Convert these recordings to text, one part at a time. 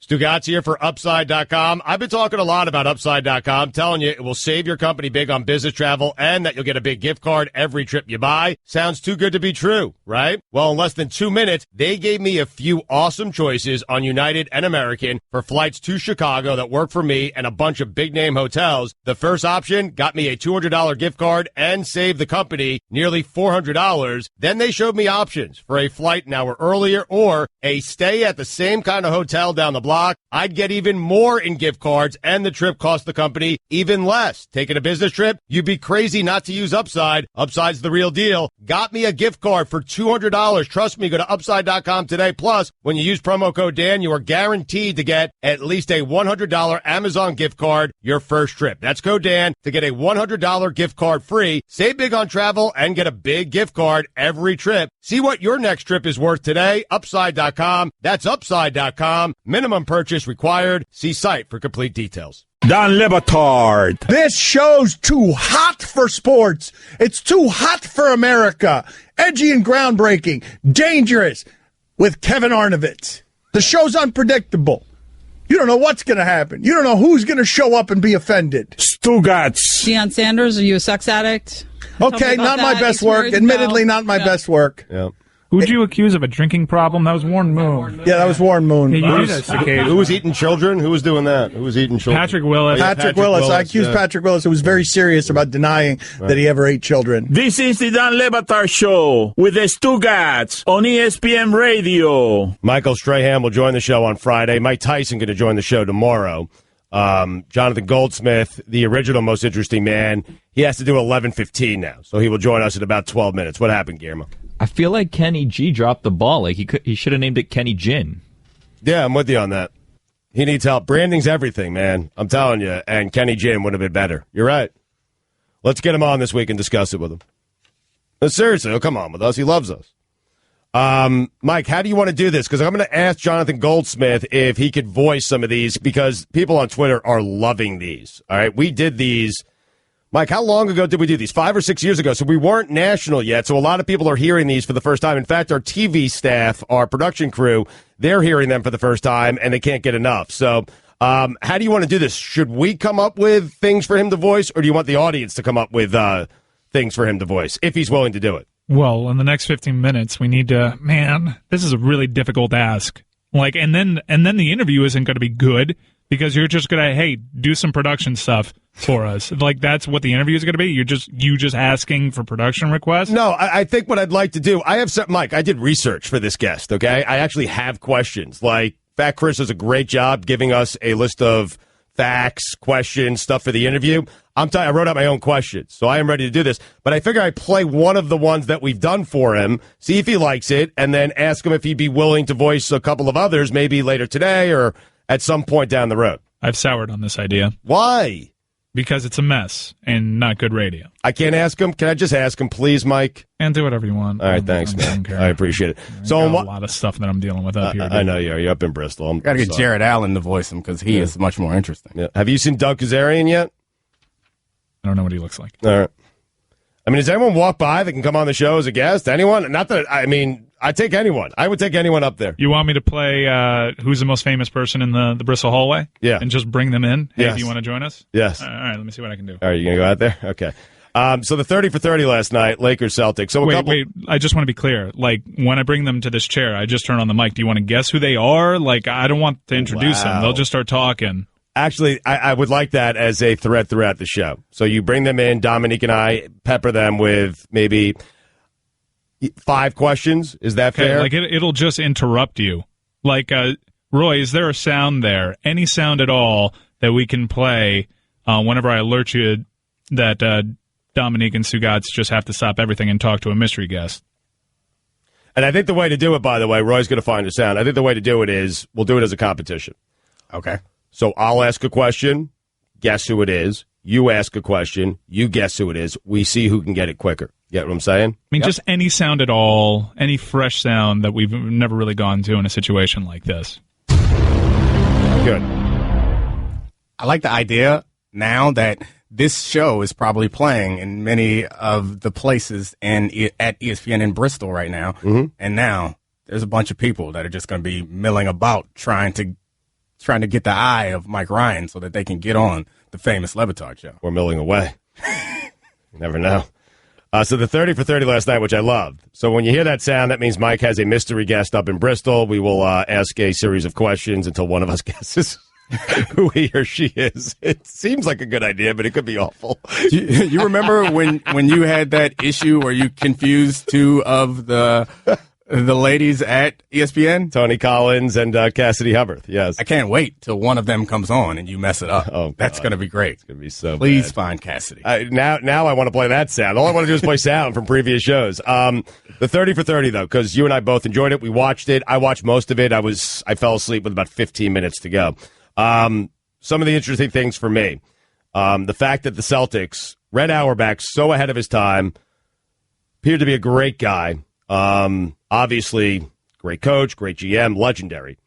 Stugotz here for Upside.com. I've been talking a lot about Upside.com, telling you it will save your company big on business travel and that you'll get a big gift card every trip you buy. Sounds too good to be true, right? Well, in less than 2 minutes, they gave me a few awesome choices on United and American for flights to Chicago that work for me and a bunch of big-name hotels. The first option got me a $200 gift card and saved the company nearly $400. Then they showed me options for a flight an hour earlier or a stay at the same kind of hotel down the block. I'd get even more in gift cards, and the trip cost the company even less. Taking a business trip? You'd be crazy not to use Upside. Upside's the real deal. Got me a gift card for $200. Trust me, go to Upside.com today. Plus, when you use promo code Dan, you are guaranteed to get at least a $100 Amazon gift card your first trip. That's code Dan to get a $100 gift card free. Save big on travel and get a big gift card every trip. See what your next trip is worth today. Upside.com. That's Upside.com. Minimum purchase required. See site for complete details. Don Le Batard. This show's too hot for sports. It's too hot for America. Edgy and groundbreaking. Dangerous. With Kevin Arnovitz. The show's unpredictable. You don't know what's going to happen. You don't know who's going to show up and be offended. Stugotz. Deion Sanders, are you a sex addict? Okay, not my best work. Admittedly, not my best work. Yeah. Who'd you accuse of a drinking problem? That was Warren Moon. Yeah, that was Warren Moon. Yeah, you do this occasionally. Who was eating children? Who was doing that? Who was eating children? Patrick Willis. Patrick Willis. I accused Patrick Willis, who was very serious about denying that he ever ate children. This is the Don Le Batard Show with the Stugotz on ESPN Radio. Michael Strahan will join the show on Friday. Mike Tyson going to join the show tomorrow. Jonathan Goldsmith, the original Most Interesting Man, he has to do 11:15 now, so he will join us in about 12 minutes. What happened, Guillermo? I feel like Kenny G dropped the ball. Like he should have named it Kenny Gin. Yeah, I'm with you on that. He needs help. Branding's everything, man. I'm telling you. And Kenny Gin would have been better. You're right. Let's get him on this week and discuss it with him. But seriously, he'll come on with us. He loves us. Mike, how do you want to do this? Because I'm going to ask Jonathan Goldsmith if he could voice some of these because people on Twitter are loving these. All right, we did these. Mike, how long ago did we do these? 5 or 6 years ago. So we weren't national yet. So a lot of people are hearing these for the first time. In fact, our TV staff, our production crew, they're hearing them for the first time, and they can't get enough. So how do you want to do this? Should we come up with things for him to voice, or do you want the audience to come up with things for him to voice, if he's willing to do it? Well, in the next 15 minutes, we need to. Man, this is a really difficult ask. And then the interview isn't going to be good because you're just going to, hey, do some production stuff for us. Like, that's what the interview is going to be? You just asking for production requests? No, I think what I'd like to do, Mike, I did research for this guest, okay? I actually have questions. Like, Fat Chris does a great job giving us a list of facts, questions, stuff for the interview. I wrote out my own questions, so I am ready to do this. But I figure I'd play one of the ones that we've done for him, see if he likes it, and then ask him if he'd be willing to voice a couple of others, maybe later today or at some point down the road. I've soured on this idea. Why? Because it's a mess and not good radio. I can't ask him? Can I just ask him, please, Mike? And do whatever you want. All right, thanks, man. I appreciate it. So a lot of stuff that I'm dealing with up here. I know you're up in Bristol. Got to get Jared Allen to voice him because he is much more interesting. Yeah. Have you seen Doug Kazarian yet? I don't know what he looks like. All right. I mean, does anyone walk by that can come on the show as a guest? Anyone? Not that, I'd take anyone. I would take anyone up there. You want me to play who's the most famous person in the Bristol hallway? Yeah. And just bring them in? Hey, yes. do you want to join us? Yes. All right, let me see what I can do. All right, you going to go out there? Okay. So the 30 for 30 last night, Lakers-Celtics. So wait, I just want to be clear. Like, when I bring them to this chair, I just turn on the mic. Do you want to guess who they are? Like, I don't want to introduce them. They'll just start talking. Actually, I would like that as a thread throughout the show. So you bring them in, Dominique and I pepper them with maybe 5 questions. Is that fair? Like, it'll just interrupt you. Like, Roy, is there a sound there? Any sound at all that we can play whenever I alert you that Dominique and Stugotz just have to stop everything and talk to a mystery guest? And I think the way to do it, by the way, Roy's going to find a sound. I think the way to do it is we'll do it as a competition. Okay. So I'll ask a question, guess who it is. You ask a question, you guess who it is. We see who can get it quicker. Get what I'm saying? I mean, just any sound at all, any fresh sound that we've never really gone to in a situation like this. Good. I like the idea now that this show is probably playing in many of the places at ESPN in Bristol right now. Mm-hmm. And now there's a bunch of people that are just going to be milling about trying to trying to get the eye of Mike Ryan so that they can get on the famous Batard show. We're milling away. You never know. So the 30 for 30 last night, which I loved. So when you hear that sound, that means Mike has a mystery guest up in Bristol. We will ask a series of questions until one of us guesses who he or she is. It seems like a good idea, but it could be awful. You remember when you had that issue where you confused two of the ladies at ESPN? Tony Collins and Cassidy Hubbard, yes. I can't wait till one of them comes on and you mess it up. Oh, that's going to be great. It's going to be so Please bad. find Cassidy. Now I want to play that sound. All I want to do is play sound from previous shows. The 30 for 30, though, because you and I both enjoyed it. We watched it. I watched most of it. I fell asleep with about 15 minutes to go. Some of the interesting things for me, the fact that the Celtics, Red Auerbach, so ahead of his time, appeared to be a great guy. Obviously, great coach, great GM, legendary.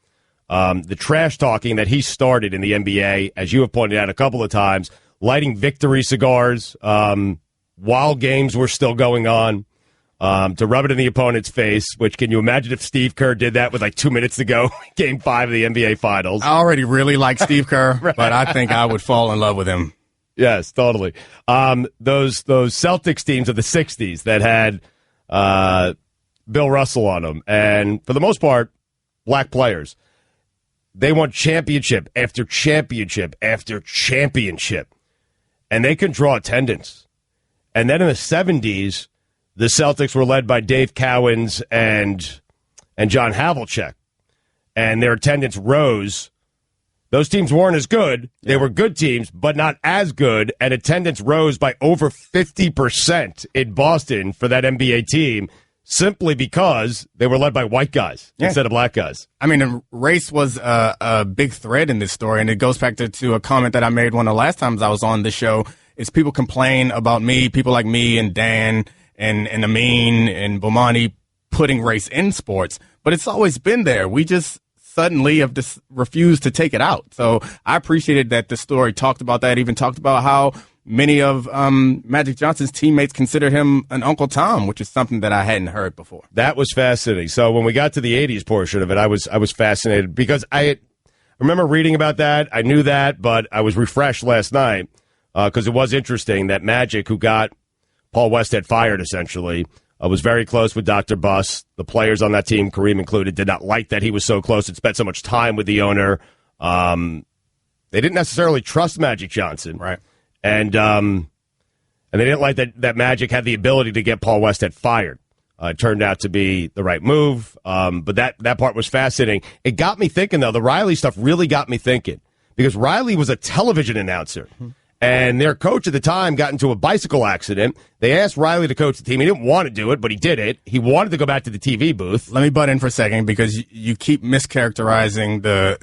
The trash talking that he started in the NBA, as you have pointed out a couple of times, lighting victory cigars while games were still going on, to rub it in the opponent's face, which can you imagine if Steve Kerr did that with like 2 minutes to go, Game 5 of the NBA Finals? I already really like Steve Kerr, right. But I think I would fall in love with him. Yes, totally. Those Celtics teams of the 60s that had Bill Russell on them, and for the most part, black players. They won championship after championship after championship, and they can draw attendance. And then in the 70s, the Celtics were led by Dave Cowens and John Havlicek, and their attendance rose. Those teams weren't as good. They were good teams, but not as good, and attendance rose by over 50% in Boston for that NBA team, simply because they were led by white guys instead of black guys. I mean, race was a big thread in this story, and it goes back to a comment that I made one of the last times I was on the show, is people complain about me, people like me and Dan and Amin and Bomani putting race in sports, but it's always been there. We just suddenly have just refused to take it out. So I appreciated that the story talked about that, even talked about how many of Magic Johnson's teammates consider him an Uncle Tom, which is something that I hadn't heard before. That was fascinating. So when we got to the 80s portion of it, I was fascinated because I remember reading about that. I knew that, but I was refreshed last night because it was interesting that Magic, who got Paul Westhead fired essentially, was very close with Dr. Buss. The players on that team, Kareem included, did not like that he was so close and spent so much time with the owner. They didn't necessarily trust Magic Johnson. Right. And they didn't like that Magic had the ability to get Paul Westhead fired. It turned out to be the right move, but that part was fascinating. It got me thinking, though. The Riley stuff really got me thinking because Riley was a television announcer, and their coach at the time got into a bicycle accident. They asked Riley to coach the team. He didn't want to do it, but he did it. He wanted to go back to the TV booth. Let me butt in for a second because you keep mischaracterizing the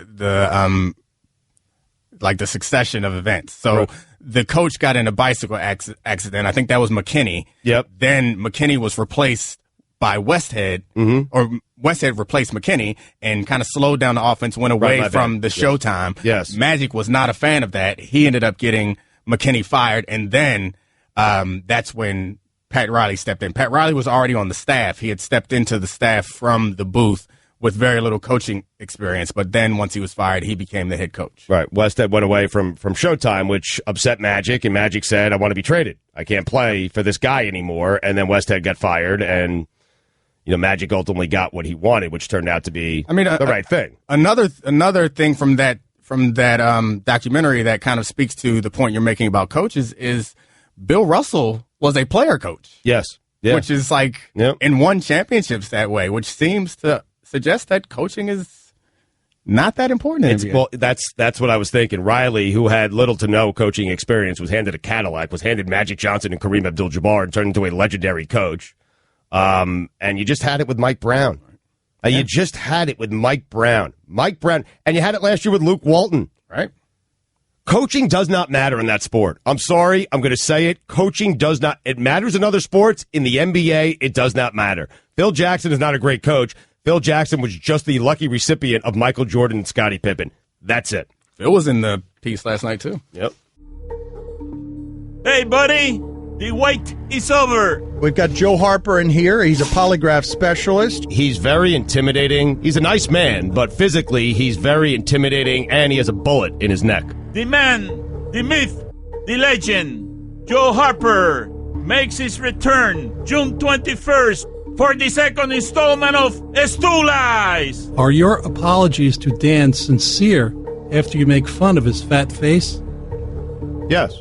succession of events. So. Right. The coach got in a bicycle accident. I think that was McKinney. Yep. Then McKinney was replaced by Westhead, or Westhead replaced McKinney and kind of slowed down the offense, went away from the Showtime. Yes. Magic was not a fan of that. He ended up getting McKinney fired, and then that's when Pat Riley stepped in. Pat Riley was already on the staff. He had stepped into the staff from the booth with very little coaching experience, but then once he was fired, he became the head coach. Right. Westhead went away from Showtime, which upset Magic, and Magic said, I want to be traded. I can't play for this guy anymore. And then Westhead got fired, and Magic ultimately got what he wanted, which turned out to be the right thing. Another thing from that documentary that kind of speaks to the point you're making about coaches is Bill Russell was a player coach. Yes. Yeah. Which is and won championships that way, which seems to suggest that coaching is not that important. Well, that's what I was thinking. Riley, who had little to no coaching experience, was handed a Cadillac, was handed Magic Johnson and Kareem Abdul-Jabbar, and turned into a legendary coach. And you just had it with Mike Brown. You just had it with Mike Brown. And you had it last year with Luke Walton. Right. Coaching does not matter in that sport. I'm sorry. I'm going to say it. Coaching does not. It matters in other sports. In the NBA, it does not matter. Phil Jackson is not a great coach. Phil Jackson was just the lucky recipient of Michael Jordan and Scottie Pippen. That's it. Phil was in the piece last night, too. Yep. Hey, buddy, The wait is over. We've got Joe Harper in here. He's a polygraph specialist. He's very intimidating. He's a nice man, but physically he's very intimidating, and he has a bullet in his neck. The man, the myth, the legend, Joe Harper makes his return June 21st for the second installment of Stugotz. Are your apologies to Dan sincere after you make fun of his fat face? Yes.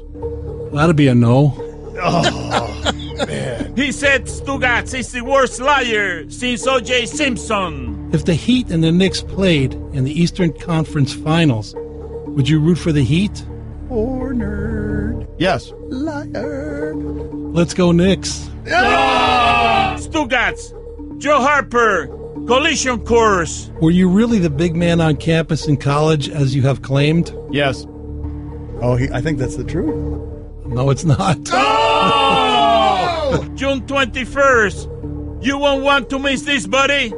That'll be a no. Oh, man. He said Stugotz is the worst liar since O.J. Simpson. If the Heat and the Knicks played in the Eastern Conference Finals, would you root for the Heat? Or nerd. Yes. Liar. Let's go Knicks. Stugotz, Joe Harper, collision course. Were you really the big man on campus in college, as you have claimed? Yes. Oh, I think that's the truth. No, it's not. June 21st. You won't want to miss this, buddy.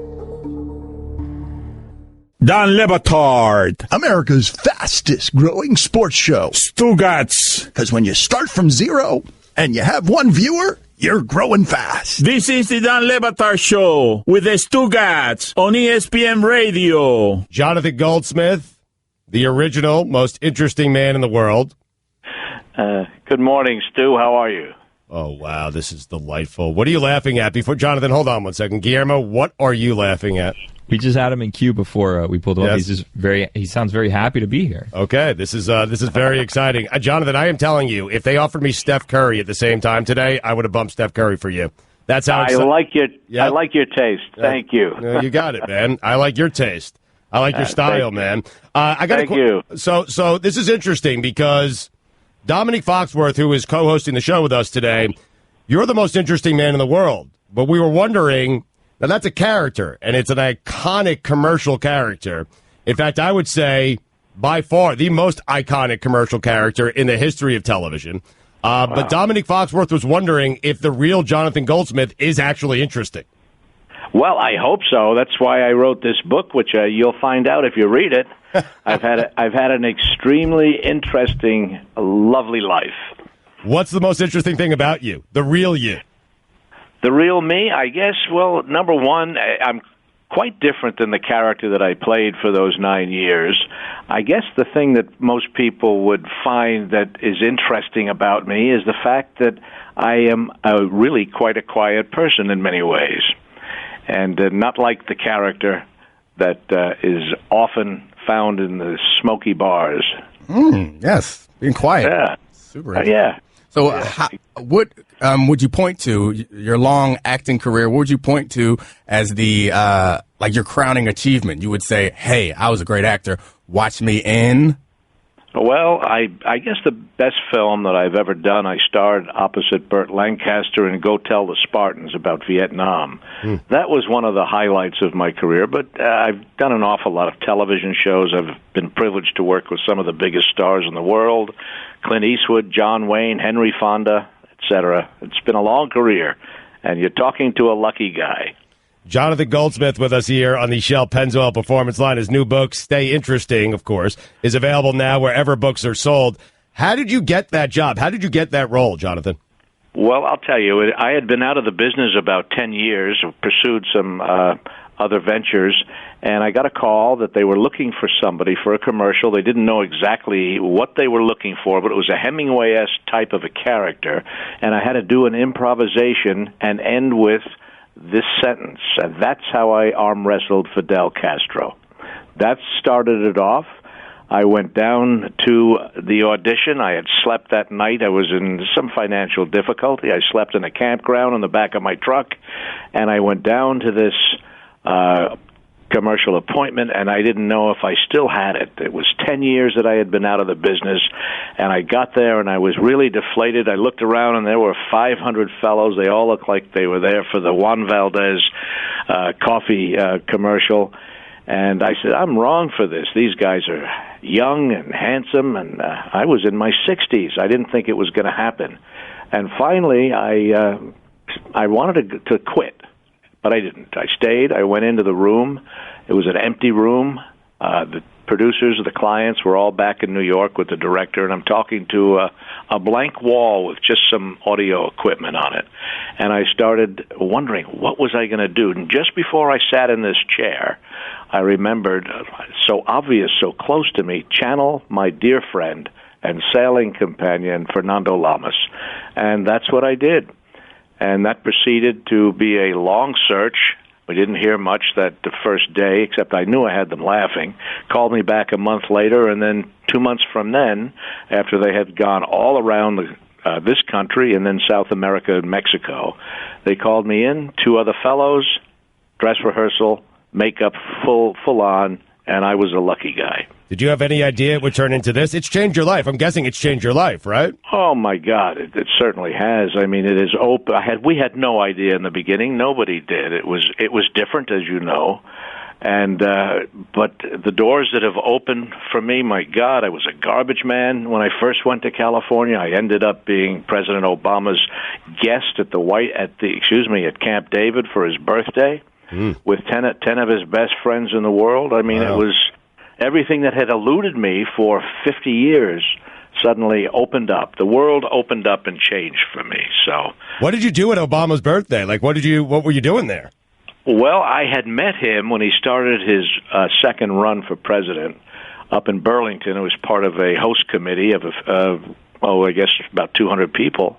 Dan Batard. America's fastest growing sports show. Stugotz. Because when you start from zero and you have one viewer, you're growing fast. This is the Dan Batard Show with the Stugotz on ESPN Radio. Jonathan Goldsmith, the original, most interesting man in the world. Good morning, Stu. How are you? Oh, wow, this is delightful. What are you laughing at? Before Jonathan, hold on one second. Guillermo, what are you laughing at? We just had him in queue before we pulled him up. Yes. He sounds very happy to be here. Okay, this is very exciting. Jonathan, I am telling you, if they offered me Steph Curry at the same time today, I would have bumped Steph Curry for you. That's how I like your taste. Thank you. You got it, man. I like your taste. I like your style, man. Thank you. So this is interesting because Dominic Foxworth, who is co-hosting the show with us today, you're the most interesting man in the world. But we were wondering, now that's a character, and it's an iconic commercial character. In fact, I would say by far the most iconic commercial character in the history of television. Wow. But Dominic Foxworth was wondering if the real Jonathan Goldsmith is actually interesting. Well, I hope so. That's why I wrote this book, which you'll find out if you read it. I've had an extremely interesting, lovely life. What's the most interesting thing about you? The real you? The real me, I guess. Well, number one, I'm quite different than the character that I played for those 9 years. I guess the thing that most people would find that is interesting about me is the fact that I am really quite a quiet person in many ways, and not like the character that is often found in the smoky bars. Yes, being quiet. Yeah. Super. Yeah. So what would you point to, your long acting career, what would you point to as the like your crowning achievement? You would say, hey, I was a great actor. Watch me in. Well, I guess the best film that I've ever done, I starred opposite Burt Lancaster in Go Tell the Spartans about Vietnam. That was one of the highlights of my career, but I've done an awful lot of television shows. I've been privileged to work with some of the biggest stars in the world, Clint Eastwood, John Wayne, Henry Fonda, etc. It's been a long career, and you're talking to a lucky guy. Jonathan Goldsmith with us here on the Shell Pennzoil Performance Line. His new book, Stay Interesting, of course, is available now wherever books are sold. How did you get that job? How did you get that role, Jonathan? Well, I'll tell you, I had been out of the business about 10 years, pursued some other ventures, and I got a call that they were looking for somebody for a commercial. They didn't know exactly what they were looking for, but it was a Hemingway-esque type of a character, and I had to do an improvisation and end with this sentence, and that's how I arm wrestled Fidel Castro. That started it off. I went down to the audition. I had slept that night. I was in some financial difficulty. I slept in a campground in the back of my truck, and I went down to this commercial appointment, and I didn't know if I still had it. It was 10 years that I had been out of the business, and I got there, and I was really deflated. I looked around, and there were 500 fellows. They all looked like they were there for the Juan Valdez coffee commercial, and I said, I'm wrong for this. These guys are young and handsome, and I was in my 60s. I didn't think it was going to happen. And finally, I wanted to quit. But I didn't. I stayed. I went into the room. It was an empty room. The producers, the clients were all back in New York with the director, and I'm talking to a blank wall with just some audio equipment on it. And I started wondering, what was I going to do? And just before I sat in this chair, I remembered, so obvious, so close to me, channel my dear friend and sailing companion, Fernando Lamas. And that's what I did. And that proceeded to be a long search. We didn't hear much that the first day, except I knew I had them laughing. Called me back a month later, and then 2 months from then, after they had gone all around this country and then South America and Mexico, they called me in, 2 other fellows, dress rehearsal, makeup full on, and I was a lucky guy. Did you have any idea it would turn into this? It's changed your life. I'm guessing it's changed your life, right? Oh my God, it certainly has. I mean, it is open. We had no idea in the beginning. Nobody did. It was different, as you know, and but the doors that have opened for me, my God, I was a garbage man when I first went to California. I ended up being President Obama's guest at at Camp David for his birthday with 10 of his best friends in the world. I mean, It was everything that had eluded me for 50 years suddenly opened up. The world opened up and changed for me. So, what did you do at Obama's birthday? Like, what were you doing there? Well, I had met him when he started his second run for president up in Burlington. It was part of a host committee of I guess about 200 people,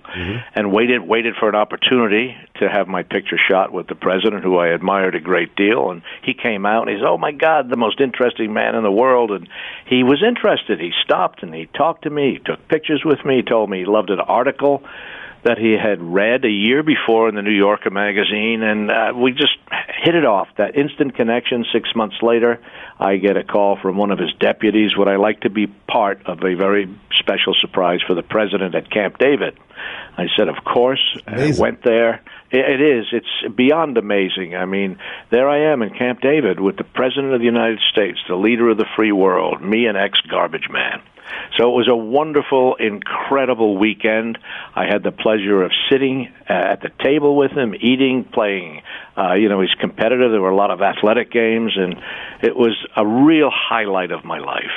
and waited for an opportunity to have my picture shot with the president, who I admired a great deal. And he came out, and he said, "Oh, my God, the most interesting man in the world." And he was interested. He stopped, and he talked to me. He took pictures with me. He told me he loved an article that he had read a year before in the New Yorker magazine, and we just hit it off. That instant connection. 6 months later, I get a call from one of his deputies. Would I like to be part of a very special surprise for the president at Camp David? I said, of course. I went there. It is. It's beyond amazing. I mean, there I am in Camp David with the President of the United States, the leader of the free world, me, an ex-garbage man. So it was a wonderful, incredible weekend. I had the pleasure of sitting at the table with him, eating, playing. He's competitive. There were a lot of athletic games, and it was a real highlight of my life.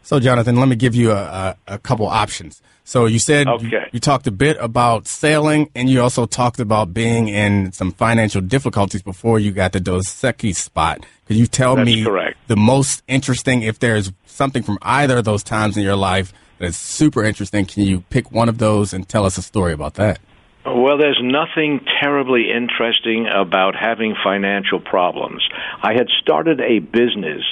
So, Jonathan, let me give you a couple options. So you said you talked a bit about sailing, and you also talked about being in some financial difficulties before you got the Dos Equis spot. Could you tell me the most interesting, if there's something from either of those times in your life that's super interesting, can you pick one of those and tell us a story about that? Well, there's nothing terribly interesting about having financial problems. I had started a business,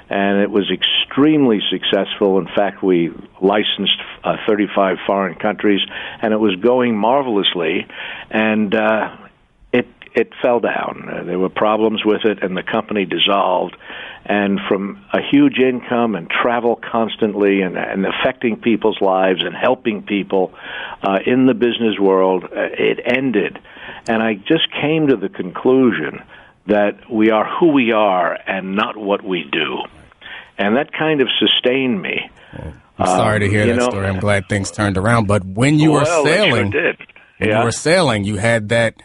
and it was extremely successful. In fact, we licensed 35 foreign countries, and it was going marvelously, and it fell down. There were problems with it, and the company dissolved. And from a huge income and travel constantly and affecting people's lives and helping people in the business world, it ended. And I just came to the conclusion that we are who we are and not what we do. And that kind of sustained me. I'm sorry to hear that story. I'm glad things turned around. But when you were sailing, you were sailing, you had that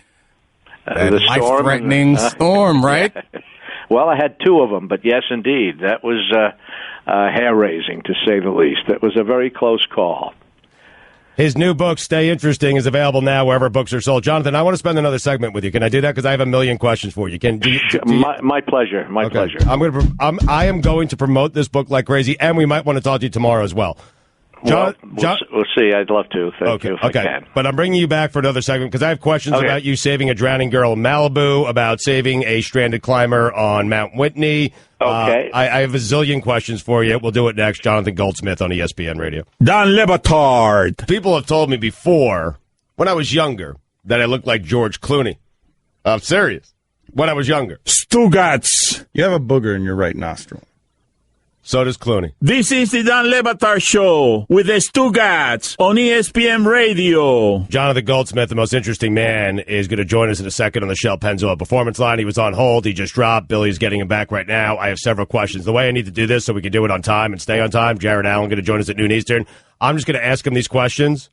life-threatening storm, right? Well, I had 2 of them, but yes, indeed. That was hair-raising, to say the least. That was a very close call. His new book, Stay Interesting, is available now wherever books are sold. Jonathan, I want to spend another segment with you. Can I do that? Because I have a million questions for you. My pleasure. My pleasure. I am going to promote this book like crazy, and we might want to talk to you tomorrow as well. We'll see. I'd love to. Thank you if I can. But I'm bringing you back for another segment because I have questions about you saving a drowning girl in Malibu, about saving a stranded climber on Mount Whitney. Okay. I have a zillion questions for you. We'll do it next. Jonathan Goldsmith on ESPN Radio. Dan Batard. People have told me before, when I was younger, that I looked like George Clooney. I'm serious. When I was younger. Stugotz. You have a booger in your right nostril. So does Clooney. This is the Dan Le Batard Show with the Stugotz on ESPN Radio. Jonathan Goldsmith, the most interesting man, is going to join us in a second on the Shell Pennzoil Performance Line. He was on hold. He just dropped. Billy's getting him back right now. I have several questions. The way I need to do this so we can do it on time and stay on time, Jared Allen going to join us at noon Eastern. I'm just going to ask him these questions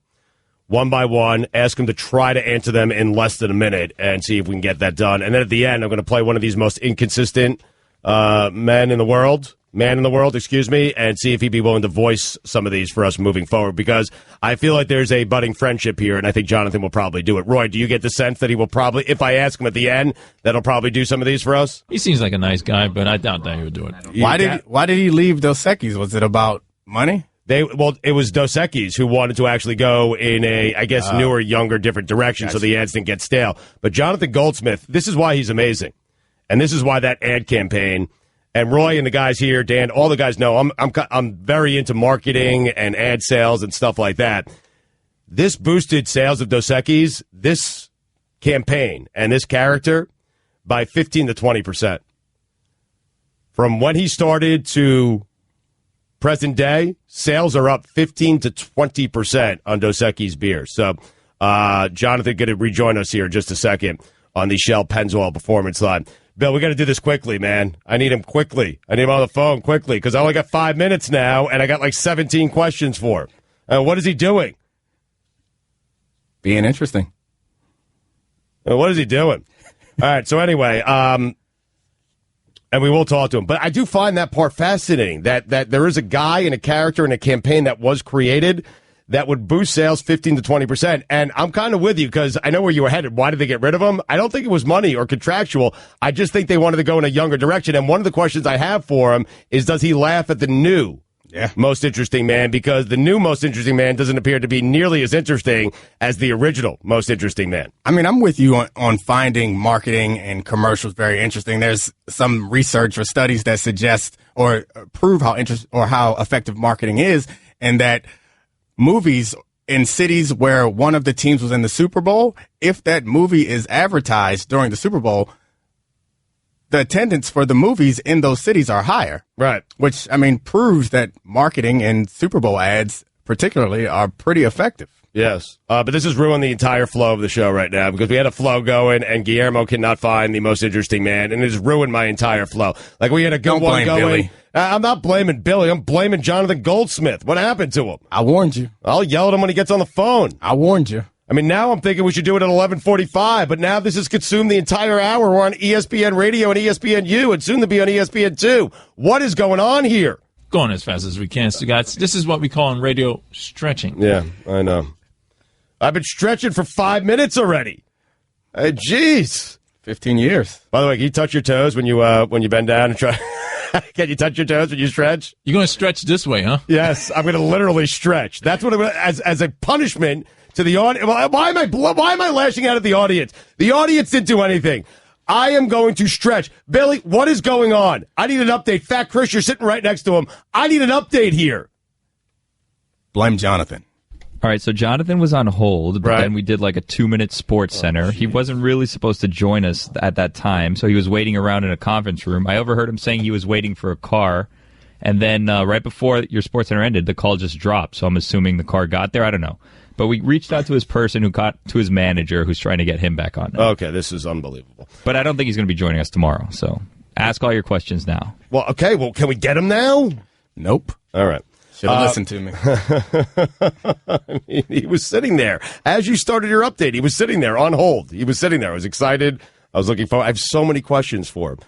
one by one, ask him to try to answer them in less than a minute and see if we can get that done. And then at the end, I'm going to play one of these most inconsistent men in the world. man in the world, excuse me, and see if he'd be willing to voice some of these for us moving forward, because I feel like there's a budding friendship here, and I think Jonathan will probably do it. Roy, do you get the sense that he will probably, if I ask him at the end, that he'll probably do some of these for us? He seems like a nice guy, but I doubt that he would do it. Why did he leave Dos Equis? Was it about money? It was Dos Equis who wanted to actually go in a, I guess, newer, younger, different direction, so the ads didn't get stale. But Jonathan Goldsmith, this is why he's amazing. And this is why that ad campaign, and Roy and the guys here, Dan, all the guys know I'm very into marketing and ad sales and stuff like that. This boosted sales of Dos Equis, this campaign and this character, by 15 to 20%. From when he started to present day, sales are up 15 to 20% on Dos Equis beer. So, Jonathan going to rejoin us here in just a second on the Shell Pennzoil Performance Line. Bill, we got to do this quickly, man. I need him quickly. I need him on the phone quickly because I only got 5 minutes now, and I got like 17 questions for him. What is he doing? Being interesting. What is he doing? All right, so anyway, and we will talk to him. But I do find that part fascinating, that there is a guy and a character in a campaign that was created that would boost sales 15 to 20%. And I'm kind of with you because I know where you were headed. Why did they get rid of him? I don't think it was money or contractual. I just think they wanted to go in a younger direction. And one of the questions I have for him is, does he laugh at the new most interesting man? Because the new most interesting man doesn't appear to be nearly as interesting as the original most interesting man. I mean, I'm with you on finding marketing and commercials very interesting. There's some research or studies that suggest or prove how effective marketing is, and that movies in cities where one of the teams was in the Super Bowl, if that movie is advertised during the Super Bowl, the attendance for the movies in those cities are higher. Right. Which, I mean, proves that marketing and Super Bowl ads particularly are pretty effective. Yes. But this has ruined the entire flow of the show right now because we had a flow going and Guillermo cannot find the most interesting man, and it has ruined my entire flow. Like, we had a good one going. Billy. I'm not blaming Billy. I'm blaming Jonathan Goldsmith. What happened to him? I warned you. I'll yell at him when he gets on the phone. I warned you. I mean, now I'm thinking we should do it at 11:45, but now this has consumed the entire hour. We're on ESPN Radio and ESPNU, and soon to be on ESPN2. What is going on here? Going as fast as we can, Stugotz. This is what we call in radio stretching. Yeah, I know. I've been stretching for 5 minutes already. Jeez. 15 years. By the way, can you touch your toes when you bend down and try? Can you touch your toes when you stretch? You're going to stretch this way, huh? Yes, I'm going to literally stretch. That's what I'm gonna, as a punishment to the audience. Why am I lashing out at the audience? The audience didn't do anything. I am going to stretch. Billy, what is going on? I need an update. Fat Chris, you're sitting right next to him. I need an update here. Blame Jonathan. All right, so Jonathan was on hold, but then we did like a 2-minute sports center. He wasn't really supposed to join us at that time, so he was waiting around in a conference room. I overheard him saying he was waiting for a car, and then right before your sports center ended, the call just dropped, so I'm assuming the car got there. I don't know. But we reached out to his person who got to his manager who's trying to get him back on now. Okay, this is unbelievable. But I don't think he's going to be joining us tomorrow, so ask all your questions now. Well, okay, can we get him now? Nope. all right. Should have listened to me. I mean, he was sitting there. As you started your update, he was sitting there on hold. He was sitting there. I was excited. I was looking forward. I have so many questions for him.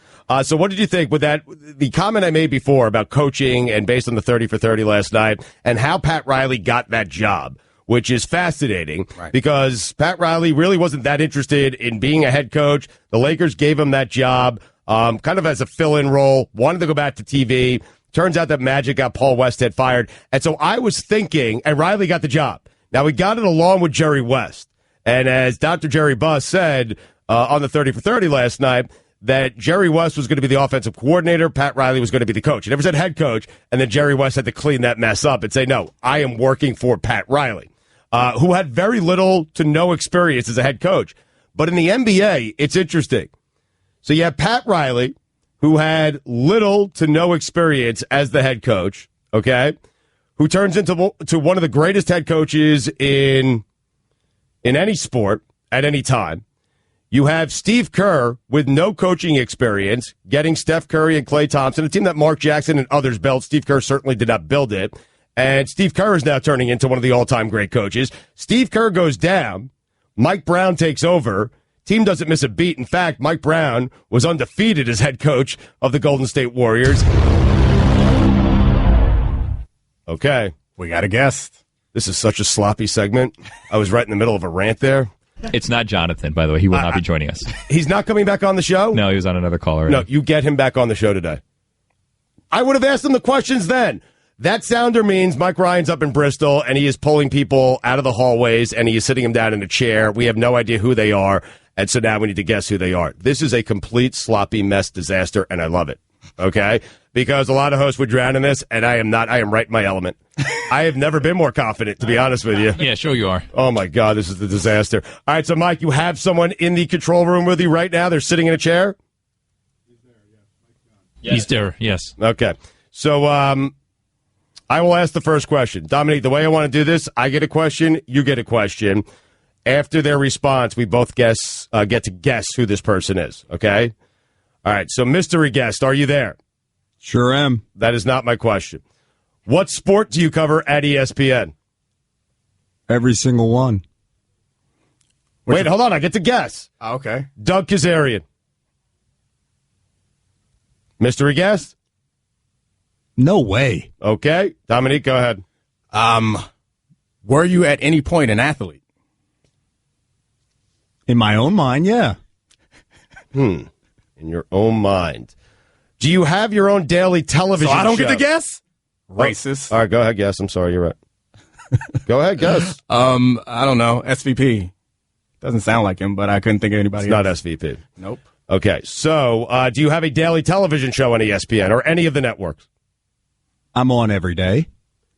So what did you think with that? The comment I made before about coaching and based on the 30 for 30 last night and how Pat Riley got that job, which is fascinating because Pat Riley really wasn't that interested in being a head coach. The Lakers gave him that job kind of as a fill-in role, wanted to go back to TV. Turns out that Magic got Paul Westhead fired. And so I was thinking, and Riley got the job. Now, he got it along with Jerry West. And as Dr. Jerry Buss said on the 30 for 30 last night, that Jerry West was going to be the offensive coordinator, Pat Riley was going to be the coach. He never said head coach, and then Jerry West had to clean that mess up and say, no, I am working for Pat Riley, who had very little to no experience as a head coach. But in the NBA, it's interesting. So you have Pat Riley, who had little to no experience as the head coach, okay, who turns into one of the greatest head coaches in any sport at any time. You have Steve Kerr with no coaching experience, getting Steph Curry and Klay Thompson, a team that Mark Jackson and others built. Steve Kerr certainly did not build it. And Steve Kerr is now turning into one of the all-time great coaches. Steve Kerr goes down. Mike Brown takes over. Team doesn't miss a beat. In fact, Mike Brown was undefeated as head coach of the Golden State Warriors. Okay. We got a guest. This is such a sloppy segment. I was right in the middle of a rant there. It's not Jonathan, by the way. He will not be joining us. He's not coming back on the show? No, he was on another call already. No, you get him back on the show today. I would have asked him the questions then. That sounder means Mike Ryan's up in Bristol, and he is pulling people out of the hallways, and he is sitting them down in a chair. We have no idea who they are, and so now we need to guess who they are. This is a complete sloppy mess disaster, and I love it, okay? Because a lot of hosts would drown in this, and I am not. I am right in my element. I have never been more confident, to be honest with you. Yeah, sure you are. Oh, my God, this is the disaster. All right, so, Mike, you have someone in the control room with you right now? They're sitting in a chair? He's there, yes. Okay. So, I will ask the first question. Dominique, the way I want to do this, I get a question, you get a question. After their response, we both get to guess who this person is, okay? All right, so mystery guest, are you there? Sure am. That is not my question. What sport do you cover at ESPN? Every single one. Wait, hold on, I get to guess. Oh, okay. Doug Kazarian. Mystery guest? No way. Okay. Dominique, go ahead. Were you at any point an athlete? In my own mind, yeah. In your own mind. Do you have your own daily television So I don't show? get to guess? Racist. All right, go ahead, guess. I'm sorry, you're right. Go ahead, guess. I don't know. SVP. Doesn't sound like him, but I couldn't think of anybody It's else. not SVP. Nope. Okay, so do you have a daily television show on ESPN or any of the networks? I'm on every day.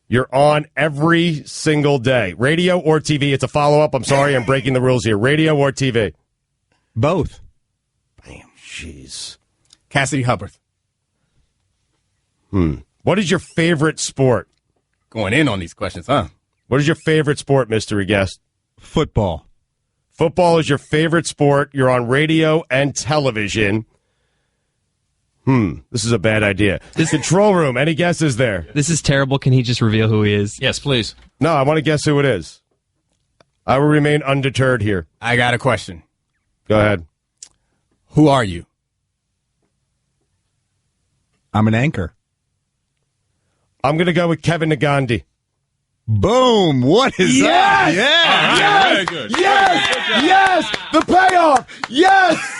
You're on every single day. Radio or TV? It's a follow-up. I'm sorry, I'm breaking the rules here. Radio or TV? Both. Bam. Jeez. Cassidy Hubbard. What is your favorite sport? Going in on these questions, huh? What is your favorite sport, mystery guest? Football. Football is your favorite sport. You're on radio and television. This is a bad idea. Control room. Any guesses there? This is terrible. Can he just reveal who he is? Yes, please. No, I want to guess who it is. I will remain undeterred here. I got a question. Go ahead. Who are you? I'm an anchor. I'm going to go with Kevin Nagandi. Boom. What is that? Yeah. Yes! Very good. Yes! The payoff! Yes!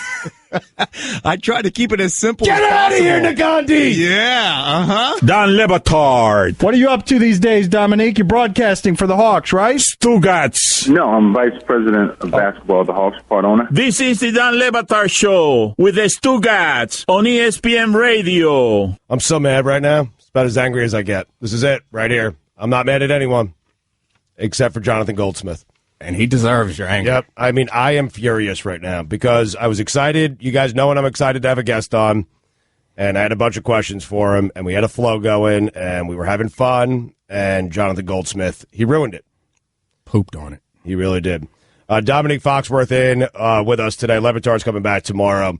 I try to keep it as simple Get as out of possible. here, Nagandi! Yeah. Uh-huh. Dan Le Batard. What are you up to these days, Dominique? You're broadcasting for the Hawks, right? Stugotz. No, I'm vice president of basketball, the Hawks part owner. This is the Dan Le Batard Show with the Stugotz on ESPN Radio. I'm so mad right now. It's about as angry as I get. This is it, right here. I'm not mad at anyone, except for Jonathan Goldsmith. And he deserves your anger. Yep. I mean, I am furious right now because I was excited. You guys know when I'm excited to have a guest on. And I had a bunch of questions for him, and we had a flow going, and we were having fun. And Jonathan Goldsmith, he ruined it. Pooped on it. He really did. Dominique Foxworth in with us today. Levitard's coming back tomorrow.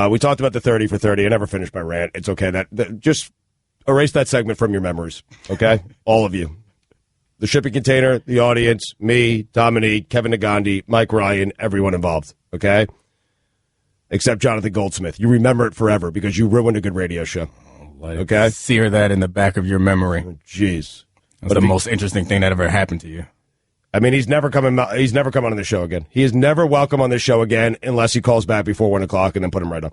We talked about the 30 for 30. I never finished my rant. It's okay. That just erase that segment from your memories, okay? All of you. The shipping container, the audience, me, Dominique, Kevin Nagandi, Mike Ryan, everyone involved, okay? Except Jonathan Goldsmith. You remember it forever because you ruined a good radio show, okay? Sear that in the back of your memory. Jeez. That's the most interesting thing that ever happened to you. I mean, he's never coming on the show again. He is never welcome on this show again unless he calls back before 1 o'clock and then put him right on.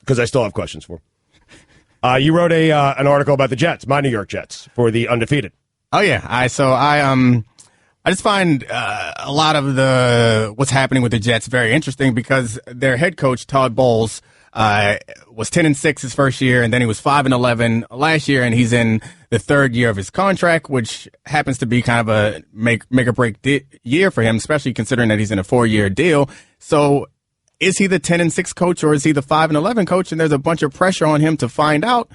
Because I still have questions for him. You wrote an article about the Jets, my New York Jets, for the Undefeated. Oh yeah, I just find a lot of what's happening with the Jets very interesting because their head coach Todd Bowles was 10-6 his first year, and then he was 5-11 last year, and he's in the third year of his contract, which happens to be kind of a make or break year for him, especially considering that he's in a 4-year deal. So, is he the 10-6 coach or is he the 5-11 coach? And there's a bunch of pressure on him to find out.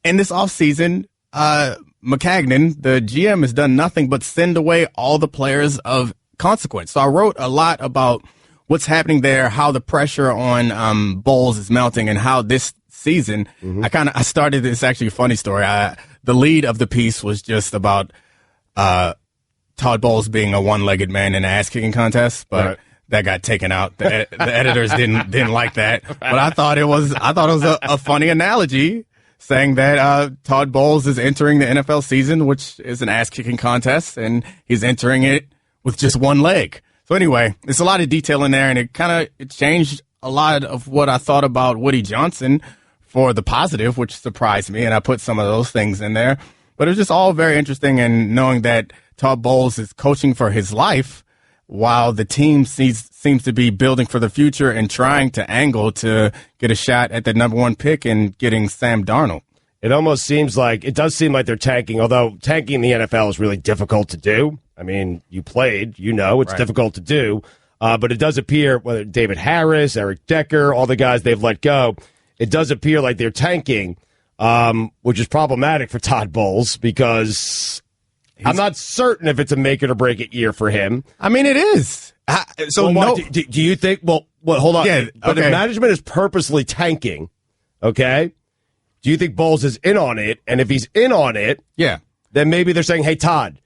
In this offseason, McCagnon, the GM, has done nothing but send away all the players of consequence. So I wrote a lot about what's happening there, how the pressure on Bowles is mounting, and how this season, I started this actually a funny story. The lead of the piece was just about Todd Bowles being a one-legged man in an ass-kicking contest, but right. That got taken out. The editors didn't like that, but I thought it was a funny analogy. saying that Todd Bowles is entering the NFL season, which is an ass-kicking contest, and he's entering it with just one leg. So anyway, there's a lot of detail in there, and it changed a lot of what I thought about Woody Johnson for the positive, which surprised me, and I put some of those things in there. But it was just all very interesting, and knowing that Todd Bowles is coaching for his life while the team seems to be building for the future and trying to angle to get a shot at the number 1 pick and getting Sam Darnold. It almost seems like, it does seem like they're tanking, although tanking in the NFL is really difficult to do. I mean, you played, it's difficult to do. But it does appear, whether David Harris, Eric Decker, all the guys they've let go, it does appear like they're tanking, which is problematic for Todd Bowles because I'm not certain if it's a make it or break it year for him. I mean, it is. Do you think, well, hold on. Yeah, but okay. if management is purposely tanking, okay, do you think Bowles is in on it? And if he's in on it, then maybe they're saying, hey, Todd,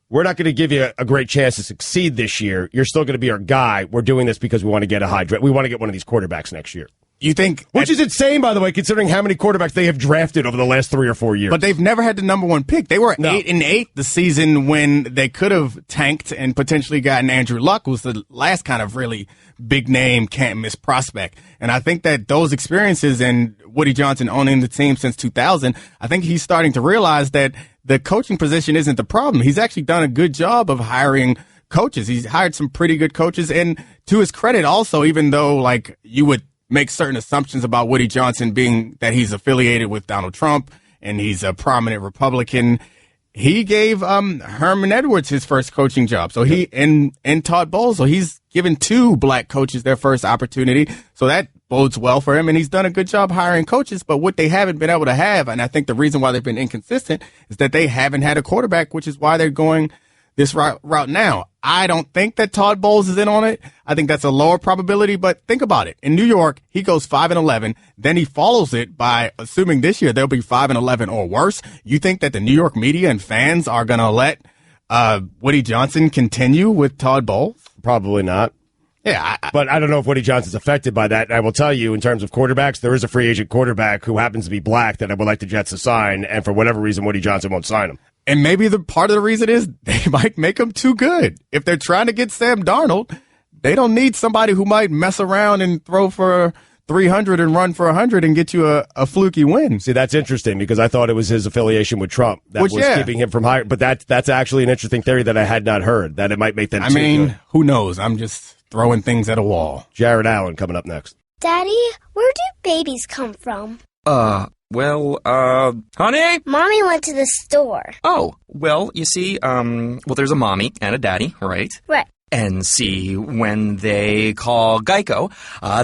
we're not going to give you a great chance to succeed this year. You're still going to be our guy. We're doing this because we want to get a high draft. We want to get one of these quarterbacks next year. You think, which is insane, by the way, considering how many quarterbacks they have drafted over the last 3 or 4 years. But they've never had the number 1 pick. They were 8-8 the season when they could have tanked and potentially gotten Andrew Luck, who was the last kind of really big name, can't miss prospect. And I think that those experiences and Woody Johnson owning the team since 2000, I think he's starting to realize that the coaching position isn't the problem. He's actually done a good job of hiring coaches. He's hired some pretty good coaches. And to his credit also, even though like you would make certain assumptions about Woody Johnson being that he's affiliated with Donald Trump and he's a prominent Republican, he gave Herman Edwards his first coaching job. So and Todd Bowles, so he's given 2 black coaches their first opportunity. So that bodes well for him, and he's done a good job hiring coaches. But what they haven't been able to have, and I think the reason why they've been inconsistent, is that they haven't had a quarterback, which is why they're going this route now. I don't think that Todd Bowles is in on it. I think that's a lower probability, but think about it. In New York, he goes 5-11. Then he follows it by assuming this year they'll be 5-11 or worse. You think that the New York media and fans are going to let Woody Johnson continue with Todd Bowles? Probably not. Yeah. But I don't know if Woody Johnson's affected by that. And I will tell you, in terms of quarterbacks, there is a free agent quarterback who happens to be black that I would like the Jets to sign, and for whatever reason, Woody Johnson won't sign him. And maybe the part of the reason is they might make him too good. If they're trying to get Sam Darnold, they don't need somebody who might mess around and throw for 300 and run for 100 and get you a fluky win. See, that's interesting because I thought it was his affiliation with Trump that was keeping him from hiring. But that's actually an interesting theory that I had not heard, that it might make them too good. Who knows? I'm just throwing things at a wall. Jared Allen coming up next. Daddy, where do babies come from? Honey? Mommy went to the store. Oh, well, you see, there's a mommy and a daddy, right? Right. And see, when they call Geico,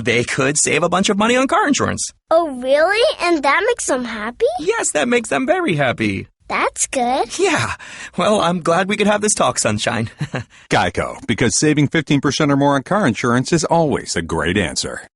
they could save a bunch of money on car insurance. Oh, really? And that makes them happy? Yes, that makes them very happy. That's good. Yeah. Well, I'm glad we could have this talk, Sunshine. Geico, because saving 15% or more on car insurance is always a great answer.